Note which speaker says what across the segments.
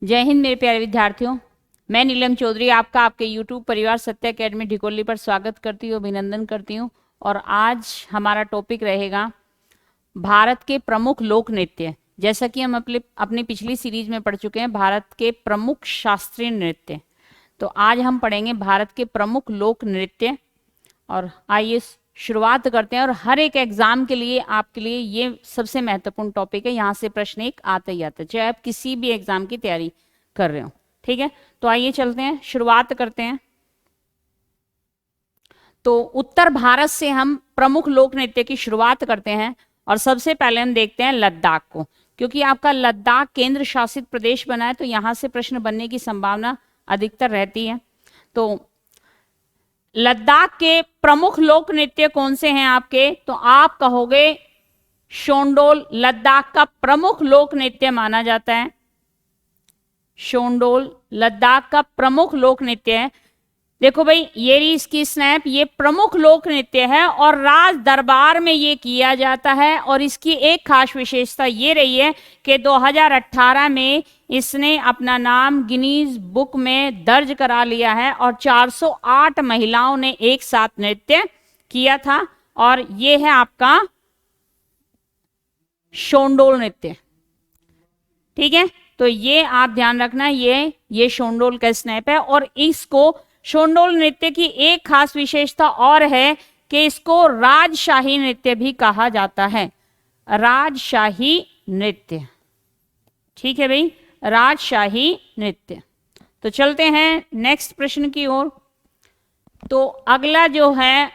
Speaker 1: जय हिंद मेरे प्यारे विद्यार्थियों, मैं नीलम चौधरी आपका आपके YouTube परिवार सत्य अकेडमी ढिकोली पर स्वागत करती हूँ, अभिनंदन करती हूँ। और आज हमारा टॉपिक रहेगा भारत के प्रमुख लोक नृत्य। जैसा कि हम अपनी पिछली सीरीज में पढ़ चुके हैं भारत के प्रमुख शास्त्रीय नृत्य, तो आज हम पढ़ेंगे भारत के प्रमुख लोक नृत्य। और आइए शुरुआत करते हैं। और हर एक एग्जाम के लिए आपके लिए ये सबसे महत्वपूर्ण टॉपिक है, यहाँ से प्रश्न एक आता ही आता है, चाहे आप किसी भी एग्जाम की तैयारी कर रहे हो। ठीक है, तो आइए चलते हैं, शुरुआत करते हैं। तो उत्तर भारत से हम प्रमुख लोक नृत्य की शुरुआत करते हैं। और सबसे पहले हम देखते हैं लद्दाख को, क्योंकि आपका लद्दाख केंद्र शासित प्रदेश बना है, तो यहां से प्रश्न बनने की संभावना अधिकतर रहती है। तो लद्दाख के प्रमुख लोक नृत्य कौन से हैं आपके? तो आप कहोगे शोंडोल लद्दाख का प्रमुख लोक नृत्य माना जाता है। शोंडोल लद्दाख का प्रमुख लोक नृत्य है। देखो भाई, ये रही इसकी स्नैप, ये प्रमुख लोक नृत्य है और राज दरबार में ये किया जाता है। और इसकी एक खास विशेषता ये रही है कि 2018 में इसने अपना नाम गिनीज बुक में दर्ज करा लिया है और 408 महिलाओं ने एक साथ नृत्य किया था। और ये है आपका शोंडोल नृत्य। ठीक है, तो ये आप ध्यान रखना, ये शोंडोल का स्नैप है। और इसको शोंडोल नृत्य की एक खास विशेषता और है कि इसको राजशाही नृत्य भी कहा जाता है। राजशाही नृत्य, ठीक है भाई, राजशाही नृत्य। तो चलते हैं नेक्स्ट प्रश्न की ओर। तो अगला जो है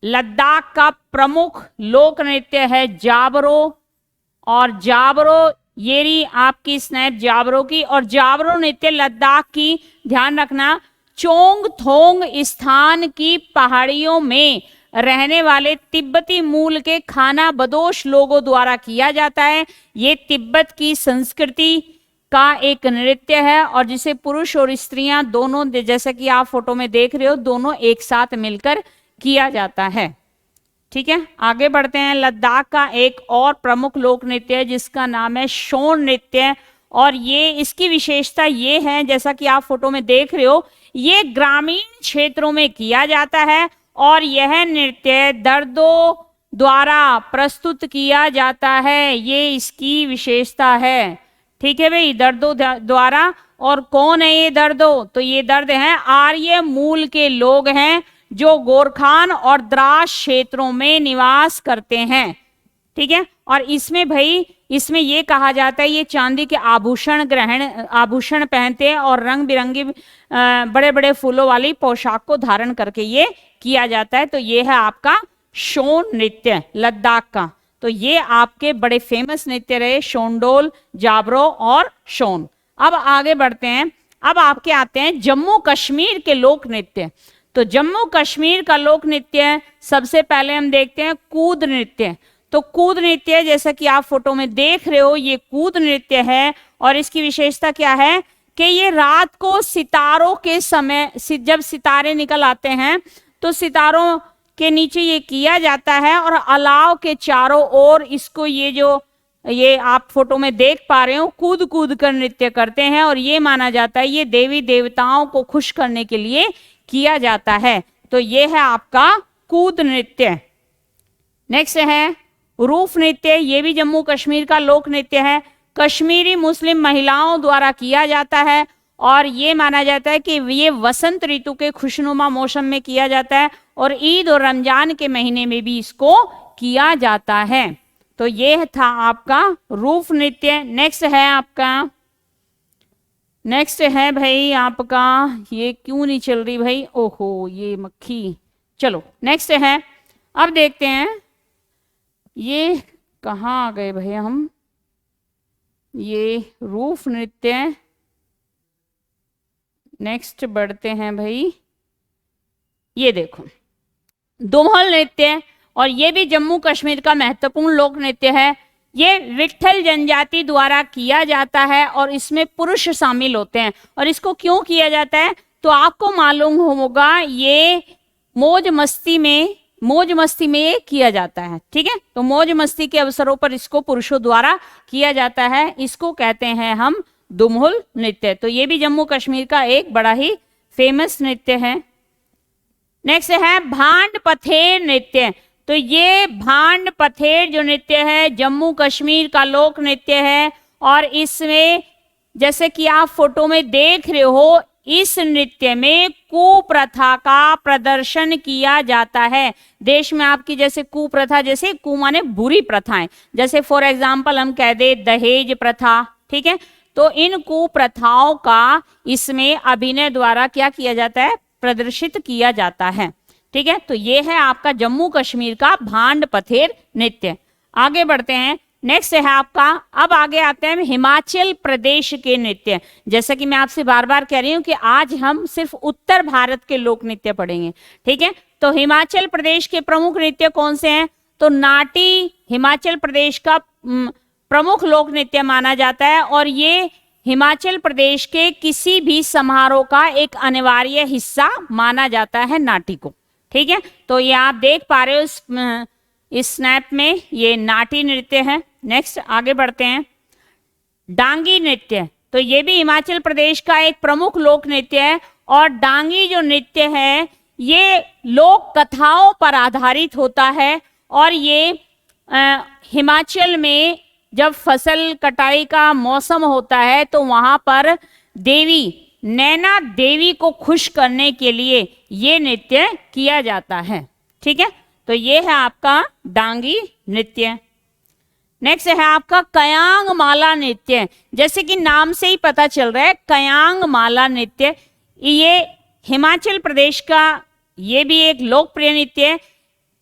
Speaker 1: लद्दाख का प्रमुख लोक नृत्य है जाबरो। और जाबरो, ये रही आपकी स्नैप जाबरो की। और जाबरो नृत्य लद्दाख की, ध्यान रखना, चोंगथोंग स्थान की पहाड़ियों में रहने वाले तिब्बती मूल के खाना बदोश लोगों द्वारा किया जाता है। ये तिब्बत की संस्कृति का एक नृत्य है और जिसे पुरुष और स्त्रियां दोनों, जैसा कि आप फोटो में देख रहे हो, दोनों एक साथ मिलकर किया जाता है। ठीक है, आगे बढ़ते हैं। लद्दाख का एक और प्रमुख लोक नृत्य है जिसका नाम है शोन नृत्य। और ये इसकी विशेषता ये है, जैसा कि आप फोटो में देख रहे हो, ये ग्रामीण क्षेत्रों में किया जाता है और यह नृत्य दर्दों द्वारा प्रस्तुत किया जाता है। ये इसकी विशेषता है। ठीक है भाई, दर्दों द्वारा। और कौन है ये दर्दों? तो ये दर्द हैं आर्य मूल के लोग हैं जो गोरखान और द्रास क्षेत्रों में निवास करते हैं। ठीक है, और इसमें भाई, इसमें ये कहा जाता है, ये चांदी के आभूषण पहनते हैं और रंग बिरंगी बड़े बड़े फूलों वाली पोशाक को धारण करके ये किया जाता है। तो ये है आपका शोन नृत्य लद्दाख का। तो ये आपके बड़े फेमस नृत्य रहे, शोंडोल, जाबरो और शोन। अब आगे बढ़ते हैं। अब आपके आते हैं जम्मू कश्मीर के लोक नृत्य। तो जम्मू कश्मीर का लोक नृत्य सबसे पहले हम देखते हैं कूद नृत्य। तो कूद नृत्य, जैसा कि आप फोटो में देख रहे हो, ये कूद नृत्य है। और इसकी विशेषता क्या है कि ये रात को सितारों के समय, जब सितारे निकल आते हैं तो सितारों के नीचे ये किया जाता है और अलाव के चारों ओर इसको, ये आप फोटो में देख पा रहे हो, कूद कूद कर नृत्य करते हैं। और ये माना जाता है ये देवी देवताओं को खुश करने के लिए किया जाता है। तो ये है आपका कूद नृत्य। नेक्स्ट है रूफ नृत्य। ये भी जम्मू कश्मीर का लोक नृत्य है। कश्मीरी मुस्लिम महिलाओं द्वारा किया जाता है और ये माना जाता है कि ये वसंत ऋतु के खुशनुमा मौसम में किया जाता है और ईद और रमजान के महीने में भी इसको किया जाता है। तो ये था आपका रूफ नृत्य। नेक्स्ट है भाई आपका, ये क्यों नहीं चल रही भाई, ओहो ये मक्खी। चलो नेक्स्ट है, अब देखते हैं ये कहाँ आ गए भैया हम। ये रूफ नृत्य। नेक्स्ट बढ़ते हैं भाई, ये देखो दोहल नृत्य। और ये भी जम्मू कश्मीर का महत्वपूर्ण लोक नृत्य है। ये विट्ठल जनजाति द्वारा किया जाता है और इसमें पुरुष शामिल होते हैं। और इसको क्यों किया जाता है? तो आपको मालूम होगा ये मौज मस्ती में ये किया जाता है। ठीक है, तो मौज मस्ती के अवसरों पर इसको पुरुषों द्वारा किया जाता है, इसको कहते हैं हम दुम्हुल नृत्य। तो ये भी जम्मू कश्मीर का एक बड़ा ही फेमस नृत्य है। नेक्स्ट है भांड पथेर नृत्य। तो ये भांड पथेर जो नृत्य है जम्मू कश्मीर का लोक नृत्य है, और इसमें जैसे कि आप फोटो में देख रहे हो, इस नृत्य में कुप्रथा का प्रदर्शन किया जाता है। देश में आपकी जैसे कुप्रथा, जैसे कु माने बुरी प्रथाएं, जैसे फॉर एग्जाम्पल हम कह दे दहेज प्रथा, ठीक है, तो इन कुप्रथाओं का इसमें अभिनय द्वारा क्या किया जाता है, प्रदर्शित किया जाता है। ठीक है, तो ये है आपका जम्मू कश्मीर का भांड पथेर नृत्य। आगे बढ़ते हैं, नेक्स्ट है आपका, अब आगे आते हैं हिमाचल प्रदेश के नृत्य। जैसा कि मैं आपसे बार बार कह रही हूं कि आज हम सिर्फ उत्तर भारत के लोक नृत्य पढ़ेंगे। ठीक है, तो हिमाचल प्रदेश के प्रमुख नृत्य कौन से हैं, तो नाटी हिमाचल प्रदेश का प्रमुख लोक नृत्य माना जाता है, और ये हिमाचल प्रदेश के किसी भी समारोह का एक अनिवार्य हिस्सा माना जाता है नाटी को। ठीक है, तो ये आप देख पा रहे हो इस स्नैप में, ये नाटी नृत्य है। नेक्स्ट आगे बढ़ते हैं, डांगी नृत्य। तो ये भी हिमाचल प्रदेश का एक प्रमुख लोक नृत्य है, और डांगी जो नृत्य है ये लोक कथाओं पर आधारित होता है, और ये हिमाचल में जब फसल कटाई का मौसम होता है तो वहां पर देवी नैना देवी को खुश करने के लिए ये नृत्य किया जाता है। ठीक है, तो ये है आपका डांगी नृत्य। नेक्स्ट है आपका कयांग माला नृत्य। जैसे कि नाम से ही पता चल रहा है, कयांग माला नृत्य ये हिमाचल प्रदेश का ये भी एक लोकप्रिय नृत्य है।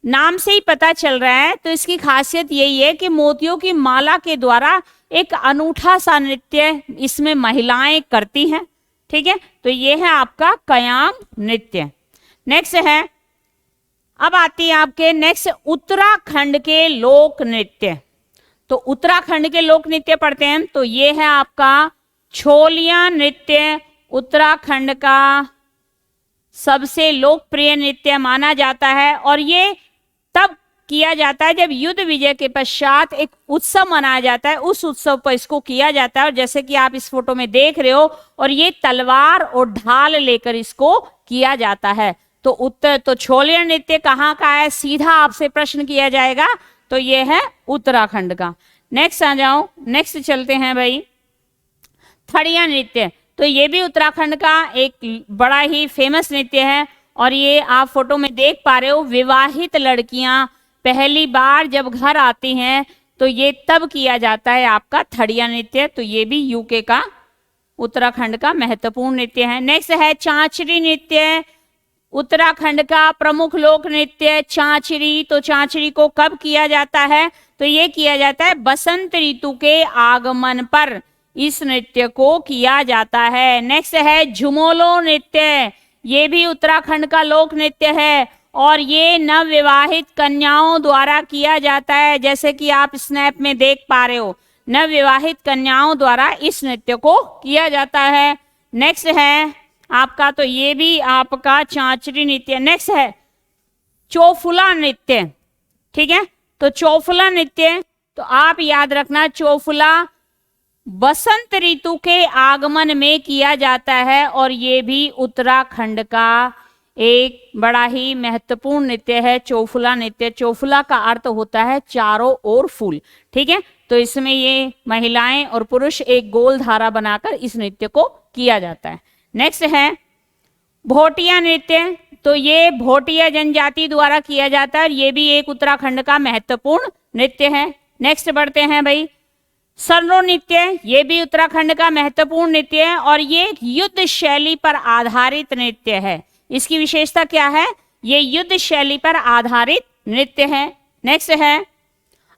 Speaker 1: नाम से ही पता चल रहा है, तो इसकी खासियत यही है कि मोतियों की माला के द्वारा एक अनूठा सा नृत्य इसमें महिलाएं करती हैं। ठीक है, तो ये है आपका कयांग नृत्य। नेक्स्ट है, अब आती है आपके नेक्स्ट उत्तराखंड के लोक नृत्य। तो उत्तराखंड के लोक नृत्य पढ़ते हैं, तो ये है आपका छोलिया नृत्य। उत्तराखंड का सबसे लोकप्रिय नृत्य माना जाता है, और ये तब किया जाता है जब युद्ध विजय के पश्चात एक उत्सव मनाया जाता है, उस उत्सव पर इसको किया जाता है। और जैसे कि आप इस फोटो में देख रहे हो, और ये तलवार और ढाल लेकर इसको किया जाता है। तो छोलिया नृत्य कहाँ का है, सीधा आपसे प्रश्न किया जाएगा, तो ये है उत्तराखंड का। नेक्स्ट आ जाओ, नेक्स्ट चलते हैं भाई, थड़िया नृत्य। तो ये भी उत्तराखंड का एक बड़ा ही फेमस नृत्य है, और ये आप फोटो में देख पा रहे हो, विवाहित लड़कियां पहली बार जब घर आती हैं तो ये तब किया जाता है आपका थड़िया नृत्य। तो ये भी यूके का उत्तराखंड का महत्वपूर्ण नृत्य है। नेक्स्ट है चांचरी नृत्य। उत्तराखंड का प्रमुख लोक नृत्य चांचरी। तो चांचरी को कब किया जाता है, तो ये किया जाता है बसंत ऋतु के आगमन पर इस नृत्य को किया जाता है। नेक्स्ट है झुमोलो नृत्य। ये भी उत्तराखंड का लोक नृत्य है, और ये नवविवाहित कन्याओं द्वारा किया जाता है। जैसे कि आप स्नैप में देख पा रहे हो, नवविवाहित कन्याओं द्वारा इस नृत्य को किया जाता है। नेक्स्ट है आपका, तो ये भी आपका चांचरी नृत्य। नेक्स्ट है चौफुला नृत्य। ठीक है, तो चौफुला नृत्य, तो आप याद रखना, चौफुला बसंत ऋतु के आगमन में किया जाता है, और ये भी उत्तराखंड का एक बड़ा ही महत्वपूर्ण नृत्य है चौफुला नृत्य। चौफुला का अर्थ होता है चारों ओर फूल। ठीक है, तो इसमें ये महिलाएं और पुरुष एक गोल धारा बनाकर इस नृत्य को किया जाता है। नेक्स्ट है भोटिया नृत्य। तो ये भोटिया जनजाति द्वारा किया जाता है, और ये भी एक उत्तराखंड का महत्वपूर्ण नृत्य है। नेक्स्ट बढ़ते हैं भाई, सरनो नृत्य। ये भी उत्तराखंड का महत्वपूर्ण नृत्य है, और ये युद्ध शैली पर आधारित नृत्य है। इसकी विशेषता क्या है, ये युद्ध शैली पर आधारित नृत्य है। नेक्स्ट है,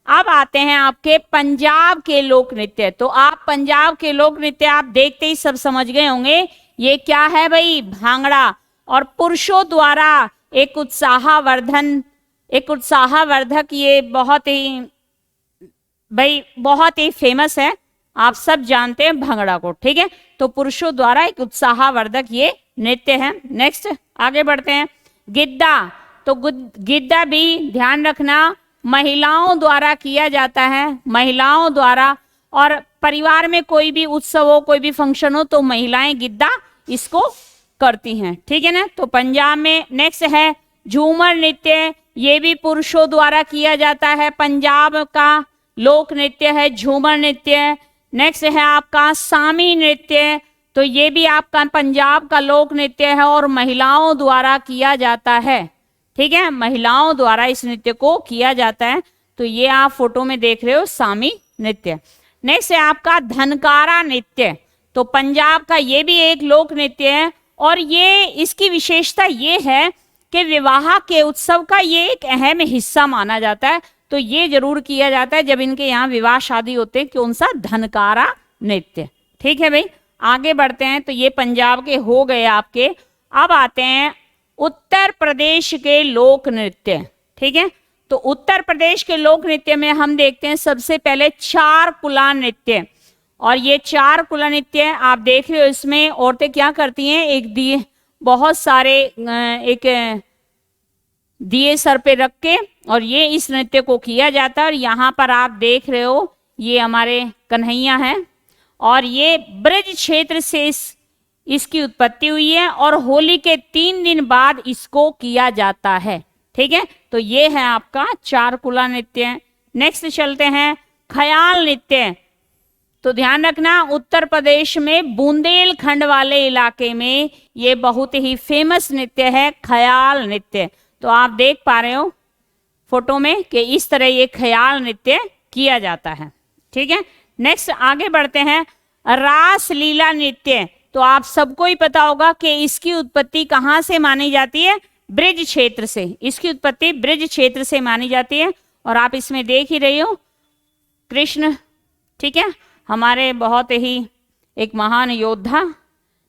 Speaker 1: अब आते हैं आपके पंजाब के लोक नृत्य। तो आप पंजाब के लोक नृत्य आप देखते ही सब समझ गए होंगे, ये क्या है भाई, भांगड़ा। और पुरुषों द्वारा एक उत्साहवर्धक ये बहुत ही फेमस है, आप सब जानते हैं भंगड़ा को। ठीक है, तो पुरुषों द्वारा एक उत्साहवर्धक ये नृत्य है। नेक्स्ट आगे बढ़ते हैं, गिद्दा, तो गिद्दा भी ध्यान रखना महिलाओं द्वारा किया जाता है, महिलाओं द्वारा। और परिवार में कोई भी उत्सव हो, कोई भी फंक्शन हो तो महिलाएं गिद्दा इसको करती हैं, ठीक है ना। तो पंजाब में नेक्स्ट है झूमर नृत्य, ये भी पुरुषों द्वारा किया जाता है, पंजाब का लोक नृत्य है झूमर नृत्य। नेक्स्ट है आपका सामी नृत्य, तो ये भी आपका पंजाब का लोक नृत्य है और महिलाओं द्वारा किया जाता है, ठीक है, महिलाओं द्वारा इस नृत्य को किया जाता है। तो ये आप फोटो में देख रहे हो सामी नृत्य। नेक्स्ट है आपका धनकारा नृत्य, तो पंजाब का ये भी एक लोक नृत्य है और ये इसकी विशेषता ये है कि विवाह के उत्सव का ये एक अहम हिस्सा माना जाता है। तो ये जरूर किया जाता है जब इनके यहाँ विवाह शादी होते हैं, कौन सा धनकारा नृत्य, ठीक है भाई। आगे बढ़ते हैं, तो ये पंजाब के हो गए आपके। अब आते हैं उत्तर प्रदेश के लोक नृत्य, ठीक है। तो उत्तर प्रदेश के लोक नृत्य में हम देखते हैं सबसे पहले चार कुला नृत्य, और ये चार कुला नृत्य आप देख रहे हो, इसमें औरतें क्या करती हैं, एक दिए बहुत सारे एक दिए सर पे रख के और ये इस नृत्य को किया जाता है। और यहाँ पर आप देख रहे हो ये हमारे कन्हैया हैं और ये ब्रज क्षेत्र से इसकी उत्पत्ति हुई है और होली के 3 दिन बाद इसको किया जाता है, ठीक है। तो ये है आपका चार कुला नृत्य। नेक्स्ट चलते हैं ख्याल नृत्य, तो ध्यान रखना उत्तर प्रदेश में बुंदेलखंड वाले इलाके में ये बहुत ही फेमस नृत्य है ख्याल नृत्य। तो आप देख पा रहे हो फोटो में कि इस तरह ये ख्याल नृत्य किया जाता है, ठीक है। नेक्स्ट आगे बढ़ते हैं रास लीला नृत्य, तो आप सबको ही पता होगा कि इसकी उत्पत्ति कहाँ से मानी जाती है, ब्रज क्षेत्र से, इसकी उत्पत्ति ब्रज क्षेत्र से मानी जाती है। और आप इसमें देख ही रही हो कृष्ण, ठीक है, हमारे बहुत ही एक महान योद्धा।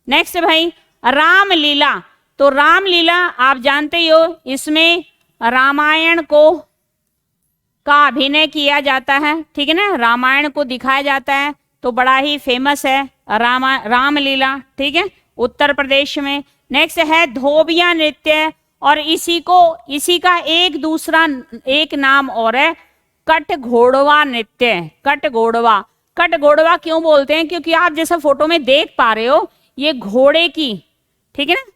Speaker 1: नेक्स्ट भाई रामलीला, तो रामलीला आप जानते ही हो, इसमें रामायण को का अभिनय किया जाता है, ठीक है ना, रामायण को दिखाया जाता है। तो बड़ा ही फेमस है रामलीला, ठीक है, उत्तर प्रदेश में। नेक्स्ट है धोबिया नृत्य, और इसी का एक दूसरा एक नाम और है कटघोड़वा नृत्य। कटघोड़वा क्यों बोलते हैं, क्योंकि आप जैसा फोटो में देख पा रहे हो ये घोड़े की, ठीक है ना,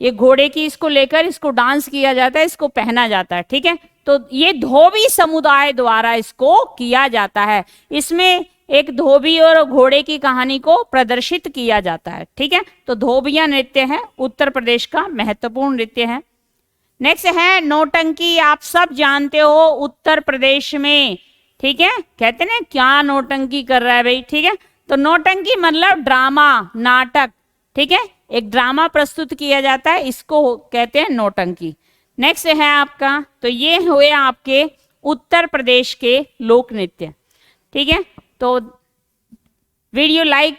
Speaker 1: ये घोड़े की इसको लेकर इसको डांस किया जाता है, इसको पहना जाता है, ठीक है। तो ये धोबी समुदाय द्वारा इसको किया जाता है, इसमें एक धोबी और घोड़े की कहानी को प्रदर्शित किया जाता है, ठीक है। तो धोबिया नृत्य है उत्तर प्रदेश का महत्वपूर्ण नृत्य है। नेक्स्ट है नौटंकी, आप सब जानते हो उत्तर प्रदेश में, ठीक है, कहते ना क्या नौटंकी कर रहा है भाई, ठीक है। तो नौटंकी मतलब ड्रामा नाटक, ठीक है, एक ड्रामा प्रस्तुत किया जाता है, इसको कहते हैं नौटंकी। नेक्स्ट है आपका, तो ये हुए आपके उत्तर प्रदेश के लोक नृत्य, ठीक है। तो वीडियो लाइक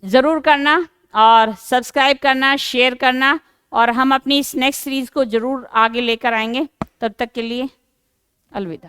Speaker 1: जरूर करना और सब्सक्राइब करना, शेयर करना, और हम अपनी इस नेक्स्ट सीरीज को जरूर आगे लेकर आएंगे। तब तक के लिए अलविदा।